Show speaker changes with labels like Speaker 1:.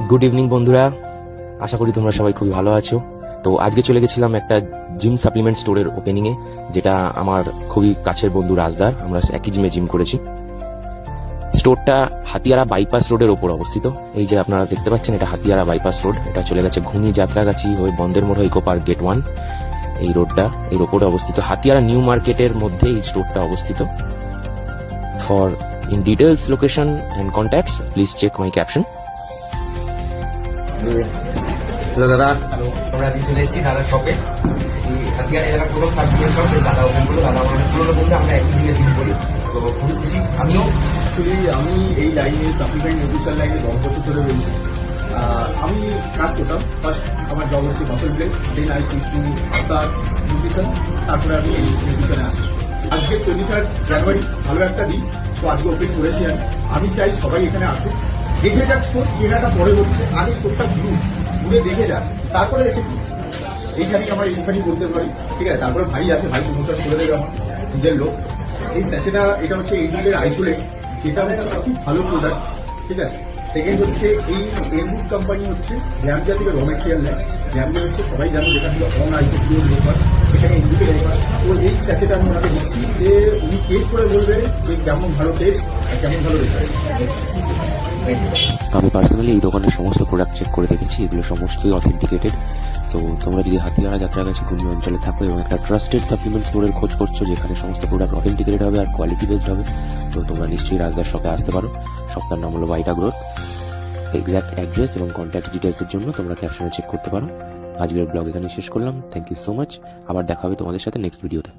Speaker 1: Good evening বন্ধুরা, আশা করি তোমরা সবাই খুবই ভালো আছো। তো আজকে চলে গেছিলাম একটা জিম সাপ্লিমেন্ট স্টোরের ওপেনিংয়ে, যেটা আমার খুবই কাছের বন্ধু রাজদার। আমরা একই জিমে জিম করেছি। স্টোরটা হাতিয়ারা বাইপাস রোডের ওপর অবস্থিত। এই যে আপনারা দেখতে পাচ্ছেন, এটা হাতিয়ারা বাইপাস রোড। এটা চলে গেছে ঘুনি যাত্রাগাছি হয়ে বন্দের মোড় ইকো পার্ক গেট 1। এই রোডটা এর ওপরে অবস্থিত। হাতিয়ারা নিউ মার্কেটের মধ্যে এই স্টোরটা অবস্থিত। For in details location and contacts please check my caption. Hello দাদা, আমরা আজকে চলে এসেছি দাদার শপে। হাতিয়ার এলাকার পুরো সার্ভিস শপ দাদা ওপেন করলো। দাদা আমাদের পুরোনো বন্ধু, আমরা একই দিনে জিম করি। তো খুবই খুশি আমিও।
Speaker 2: অ্যাকচুয়ালি আমি এই লাইনে সাপ্লিমেন্ট নিউট্রিশন লাইনে 10 বছর ধরে রয়েছি। আমি কাজ করতাম। ফার্স্ট আমার জব হচ্ছে muscle blade, then I switch to after nutrition, তারপরে আমি এই নিউট্রিশনে আসি। আজকে 23 জানুয়ারি ভালো একটা দিন, তো আজকে ওপেন করেছি। আমি চাই সবাই এখানে আসুক, দেখে যাক স্টোর কেনাটা পরে হচ্ছে, আগে স্টোরটা ঘুরে দেখে যাক, তারপরে এসে এইখানেই আমরা এইখানেই বলতে পারি। ঠিক আছে, তারপরে ভাই আছে, ভাই প্রমোশন করে দেবে আমার নিজের লোক। এই স্যাচেটা এটা হচ্ছে এইডের আইসোলেট, যেটা হচ্ছে খুব ভালো প্রোডাক্ট। ঠিক আছে, সেকেন্ড হচ্ছে এই এলবুড কোম্পানি হচ্ছে জ্যামজা থেকে র মেটেরিয়াল নেয়। জ্যামজা হচ্ছে সবাই জানো, যেটা হলো অন আইসো পিওর লেবার, সেখানে এলবুডে লেবার। তো এই স্যাচেটা আমি ওনাকে দিচ্ছি যে উনি টেস্ট করে বলবে যে কেমন ভালো টেস্ট আর কেমন ভালো রেজাল্ট।
Speaker 1: আমি পার্সোনালি এই দোকানের সমস্ত প্রোডাক্ট চেক করে দেখেছি, এগুলো সমস্তই অথেন্টিকেটেড। তো তোমরা যদি হাতিয়ারা যাত্রাগাছি ঘুমি অঞ্চলে থাকো এবং একটা ট্রাস্টেড সাপ্লিমেন্ট স্টোরের খোঁজ করছো যেখানে সমস্ত প্রোডাক্ট অথেন্টিকেটেড হবে আর কোয়ালিটি বেসড হবে, তো তোমরা নিশ্চয়ই রাজদার শপে আসতে পারো। শপটার নাম হলো ভাইটা গ্রোথ। এক্স্যাক্ট অ্যাড্রেস এবং কন্ট্যাক্ট ডিটেলসের জন্য তোমরা ক্যাপশনে চেক করতে পারো। আজকের ব্লগ এখানে শেষ করলাম। Thank you so much. আবার দেখা হবে তোমাদের সাথে নেক্সট ভিডিওতে।